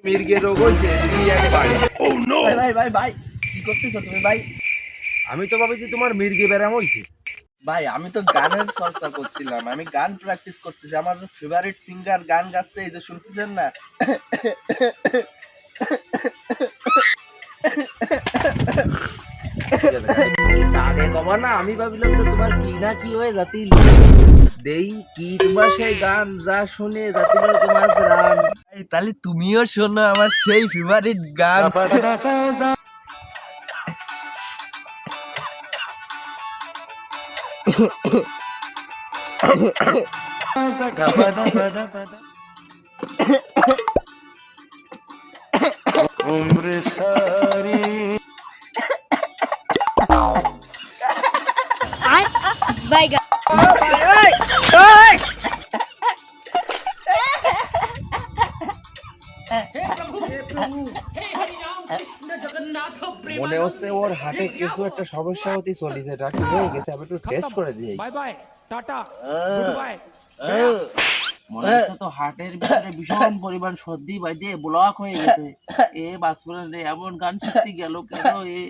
মির্গে রোগ হয়েছে তুই একবারে। ভাই ভাই ভাই ভাই কি করতেছো তুমি ভাই? আমি তো ভাবছি তোমার মির্গে ব্যারাম হয়েছে। ভাই আমি তো গানের চর্চা করছিলাম, আমি গান প্র্যাকটিস করতেছি। আমার ফেভারিট সিঙ্গার গান গাচ্ছে, এই যে শুনতেছেন না? আগে কবা না, আমি ভাবিলাম তো তোমার কি না কি হয়ে যাতিল দেই কি তোমার সেই গান যা শুনে যাতিল তোমার প্রাণ। এই তাহলে তুমিও শোনো আমার সেই ফেভারিট গান। Bye. মনে হচ্ছে ওর হাতে কিছু একটা সমস্যা হতে চলেছে, এটা কি হয়ে গেছে? আমি একটু টেস্ট করে দিই। बाय बाय टाटा আহ, गुड बाय আহ, মনে হচ্ছে তো হার্টের ভিতরে ভীষণ পরিমাণ সর্দি বাইদে ব্লক হয়ে গেছে। এ বাসপুরে এমন গান শিখতে গেল কেন এ?